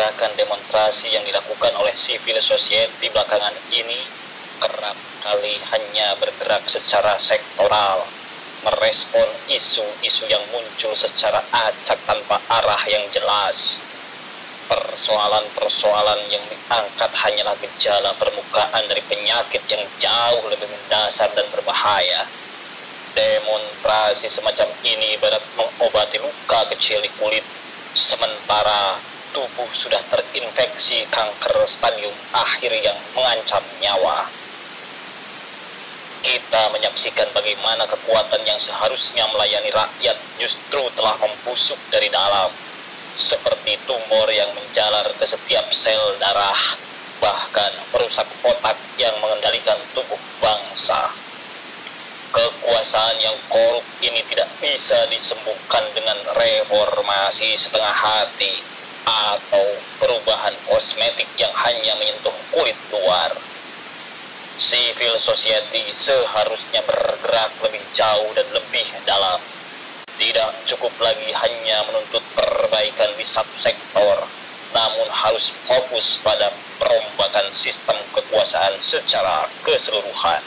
gerakan demonstrasi yang dilakukan oleh civil society belakangan ini kerap kali hanya bergerak secara sektoral, merespon isu-isu yang muncul secara acak tanpa arah yang jelas. Persoalan-persoalan yang diangkat hanyalah gejala permukaan dari penyakit yang jauh lebih mendasar dan berbahaya. Demonstrasi semacam ini ibarat mengobati luka kecil di kulit, sementara tubuh sudah terinfeksi kanker stadium akhir yang mengancam nyawa. Kita menyaksikan bagaimana kekuatan yang seharusnya melayani rakyat justru telah membusuk dari dalam, seperti tumor yang menjalar ke setiap sel darah, bahkan merusak otak yang mengendalikan tubuh bangsa. Kekuasaan yang korup ini tidak bisa disembuhkan dengan reformasi setengah hati atau perubahan kosmetik yang hanya menyentuh kulit luar. Civil society seharusnya bergerak lebih jauh dan lebih dalam. Tidak cukup lagi hanya menuntut perbaikan di subsektor, namun harus fokus pada perombakan sistem kekuasaan secara keseluruhan.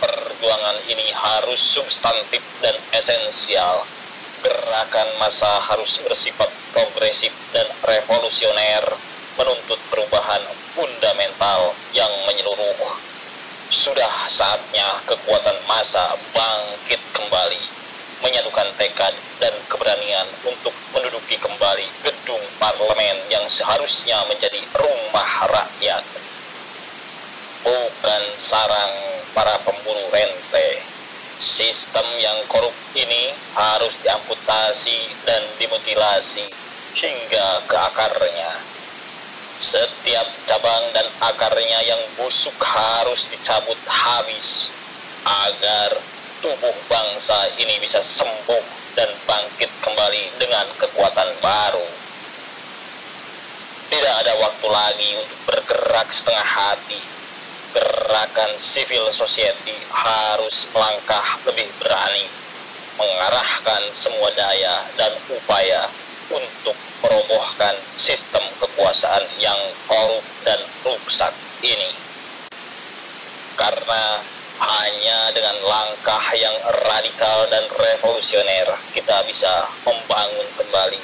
Perjuangan ini harus substantif dan esensial. Gerakan massa harus bersifat progresif dan revolusioner, menuntut perubahan fundamental yang menyeluruh. Sudah saatnya kekuatan massa bangkit kembali, menyatukan tekad dan keberanian untuk menduduki kembali gedung parlemen yang seharusnya menjadi rumah rakyat, bukan sarang para pemburu rente. Sistem yang korup ini harus diamputasi dan dimutilasi hingga ke akarnya. Setiap cabang dan akarnya yang busuk harus dicabut habis agar tubuh bangsa ini bisa sembuh dan bangkit kembali dengan kekuatan baru. Tidak ada waktu lagi untuk bergerak setengah hati. Gerakan civil society harus melangkah lebih berani, mengarahkan semua daya dan upaya untuk merobohkan sistem kekuasaan yang korup dan rusak ini. Karena hanya dengan langkah yang radikal dan revolusioner kita bisa membangun kembali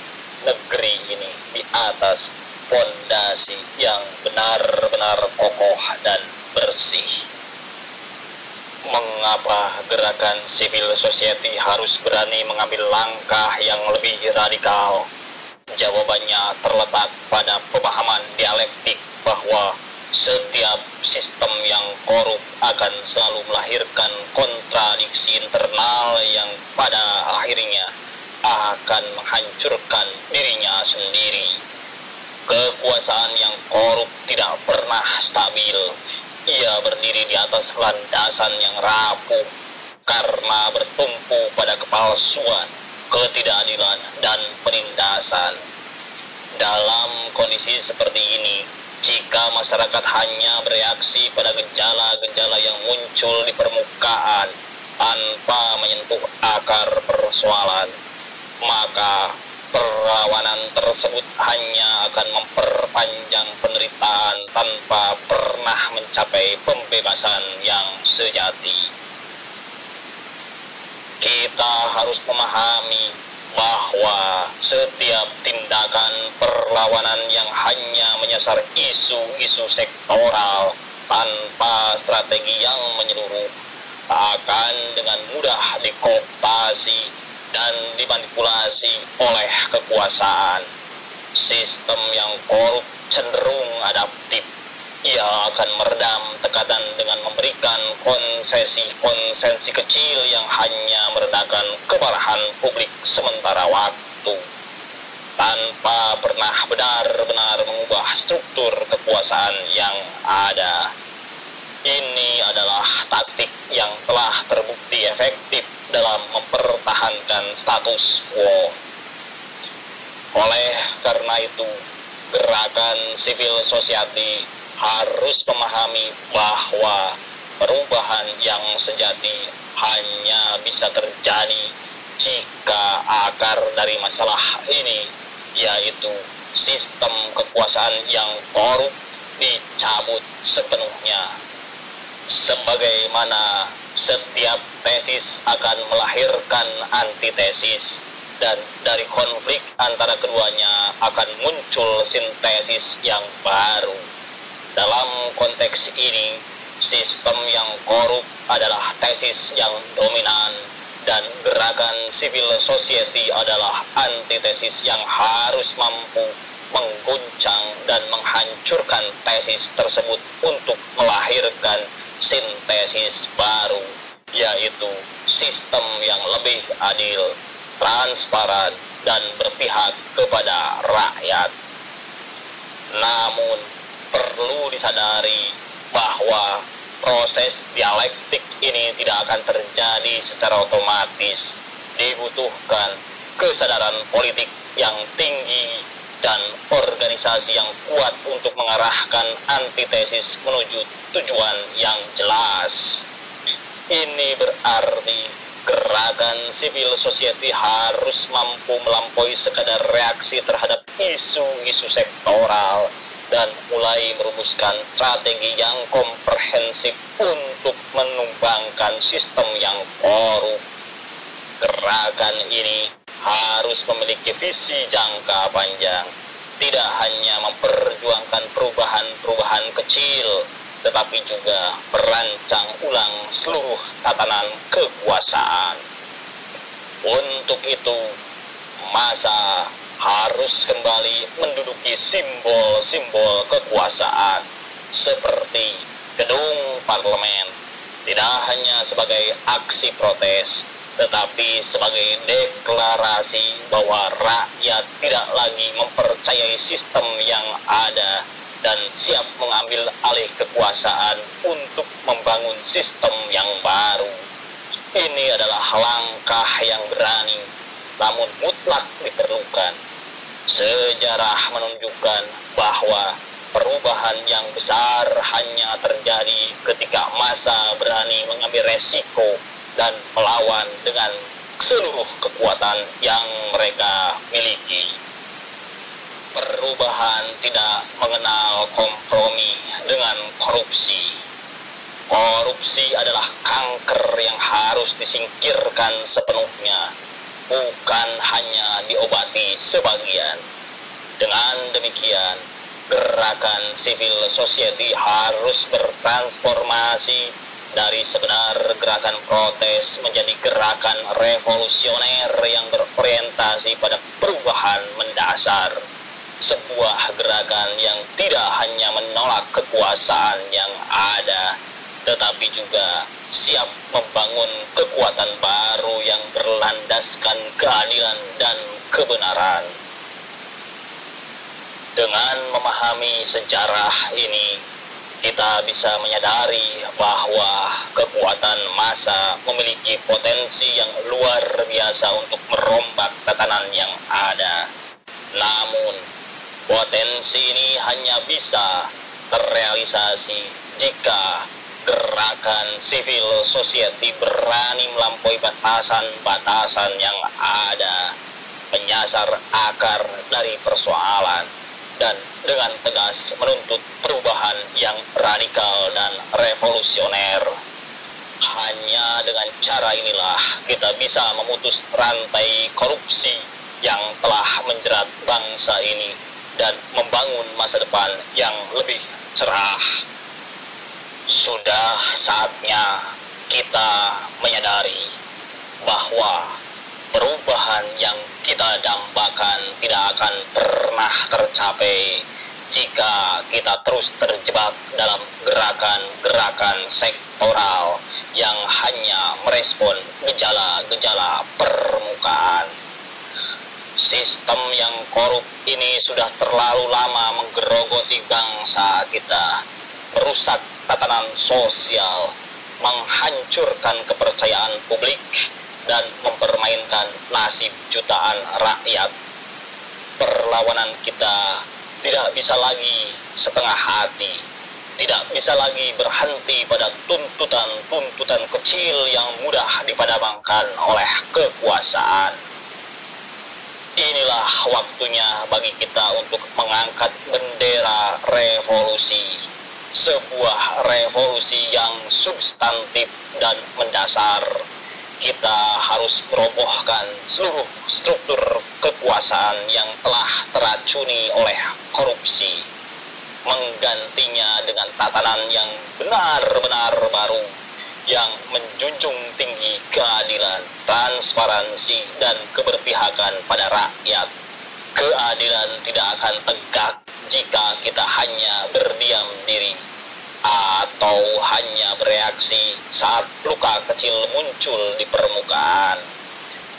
negeri ini di atas fondasi yang benar-benar kokoh dan bersih. Mengapa gerakan civil society harus berani mengambil langkah yang lebih radikal? Jawabannya terletak pada pemahaman dialektik bahwa setiap sistem yang korup akan selalu melahirkan kontradiksi internal yang pada akhirnya akan menghancurkan dirinya sendiri. Kekuasaan yang korup tidak pernah stabil. Ia berdiri di atas landasan yang rapuh karena bertumpu pada kepalsuan, ketidakadilan, dan penindasan. Dalam kondisi seperti ini, jika masyarakat hanya bereaksi pada gejala-gejala yang muncul di permukaan tanpa menyentuh akar persoalan, maka perlawanan tersebut hanya akan memperpanjang penderitaan tanpa pernah mencapai pembebasan yang sejati. Kita harus memahami bahwa setiap tindakan perlawanan yang hanya menyasar isu-isu sektoral tanpa strategi yang menyeluruh akan dengan mudah dikooptasi dan dimanipulasi oleh kekuasaan. Sistem yang korup cenderung adaptif. Ia akan meredam tekanan dengan memberikan konsesi kecil yang hanya meredakan kemarahan publik sementara waktu, tanpa pernah benar-benar mengubah struktur kekuasaan yang ada. Ini adalah taktik yang telah terbukti efektif dalam mempertahankan status quo. Oleh karena itu, gerakan civil society harus memahami bahwa perubahan yang sejati hanya bisa terjadi jika akar dari masalah ini, yaitu sistem kekuasaan yang korup dicabut sepenuhnya. Sebagaimana setiap tesis akan melahirkan antitesis, dan dari konflik antara keduanya akan muncul sintesis yang baru. Dalam konteks ini, sistem yang korup adalah tesis yang dominan, dan gerakan civil society adalah antitesis yang harus mampu mengguncang dan menghancurkan tesis tersebut untuk melahirkan sintesis baru, yaitu sistem yang lebih adil, transparan, dan berpihak kepada rakyat. Namun, perlu disadari bahwa proses dialektik ini tidak akan terjadi secara otomatis. Dibutuhkan kesadaran politik yang tinggi dan organisasi yang kuat untuk mengarahkan antitesis menuju tujuan yang jelas. Ini berarti gerakan civil society harus mampu melampaui sekadar reaksi terhadap isu-isu sektoral dan mulai merumuskan strategi yang komprehensif untuk menumbangkan sistem yang korup. Gerakan ini harus memiliki visi jangka panjang, tidak hanya memperjuangkan perubahan-perubahan kecil, tetapi juga merancang ulang seluruh tatanan kekuasaan. Untuk itu, masa harus kembali menduduki simbol-simbol kekuasaan seperti gedung parlemen, tidak hanya sebagai aksi protes, tetapi sebagai deklarasi bahwa rakyat tidak lagi mempercayai sistem yang ada dan siap mengambil alih kekuasaan untuk membangun sistem yang baru. Ini adalah langkah yang berani, namun mutlak diperlukan. Sejarah menunjukkan bahwa perubahan yang besar hanya terjadi ketika massa berani mengambil resiko dan melawan dengan seluruh kekuatan yang mereka miliki. Perubahan tidak mengenal kompromi dengan korupsi. Korupsi adalah kanker yang harus disingkirkan sepenuhnya, bukan hanya diobati sebagian. Dengan demikian, gerakan civil society harus bertransformasi dari sekedar gerakan protes menjadi gerakan revolusioner yang berorientasi pada perubahan mendasar. Sebuah gerakan yang tidak hanya menolak kekuasaan yang ada, tetapi juga siap membangun kekuatan baru yang berlandaskan keadilan dan kebenaran. Dengan memahami sejarah ini, kita bisa menyadari bahwa kekuatan massa memiliki potensi yang luar biasa untuk merombak tatanan yang ada. Namun, potensi ini hanya bisa terrealisasi jika gerakan civil society berani melampaui batasan-batasan yang ada, menyasar akar dari persoalan, dan dengan tegas menuntut perubahan yang radikal dan revolusioner. Hanya dengan cara inilah kita bisa memutus rantai korupsi yang telah menjerat bangsa ini dan membangun masa depan yang lebih cerah. Sudah saatnya kita menyadari bahwa perubahan yang kita dambakan tidak akan pernah tercapai jika kita terus terjebak dalam gerakan-gerakan sektoral yang hanya merespon gejala-gejala permukaan. Sistem yang korup ini sudah terlalu lama menggerogoti bangsa kita, merusak tatanan sosial, menghancurkan kepercayaan publik, dan mempermainkan nasib jutaan rakyat. Perlawanan kita tidak bisa lagi setengah hati, tidak bisa lagi berhenti pada tuntutan-tuntutan kecil yang mudah dipadamkan oleh kekuasaan. Inilah waktunya bagi kita untuk mengangkat bendera revolusi. Sebuah revolusi yang substantif dan mendasar. Kita harus merobohkan seluruh struktur kekuasaan yang telah teracuni oleh korupsi, menggantinya dengan tatanan yang benar-benar baru, yang menjunjung tinggi keadilan, transparansi, dan keberpihakan pada rakyat. Keadilan tidak akan tegak jika kita hanya berdiam diri atau hanya bereaksi saat luka kecil muncul di permukaan.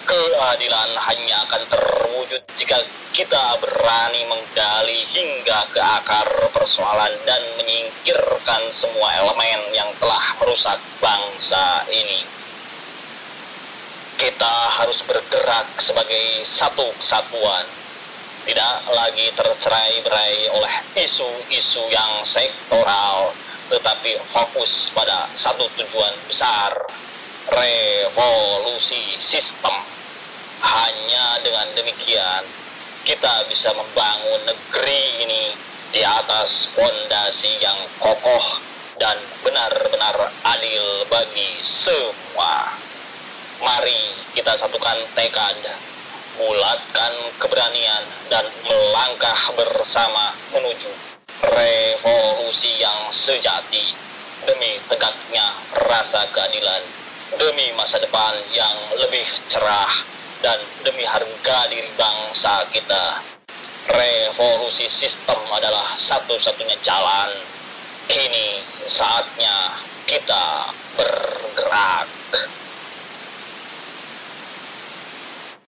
Keadilan hanya akan terwujud jika kita berani menggali hingga ke akar persoalan dan menyingkirkan semua elemen yang telah merusak bangsa ini. Kita harus bergerak sebagai satu kesatuan, tidak lagi tercerai-berai oleh isu-isu yang sektoral, tetapi fokus pada satu tujuan besar, revolusi sistem. Hanya dengan demikian, kita bisa membangun negeri ini di atas fondasi yang kokoh dan benar-benar adil bagi semua. Mari kita satukan tekad, bulatkan keberanian, dan melangkah bersama menuju revolusi yang sejati, demi tegaknya rasa keadilan, demi masa depan yang lebih cerah, dan demi harga diri bangsa kita. Revolusi sistem adalah satu-satunya jalan. Kini saatnya kita bergerak.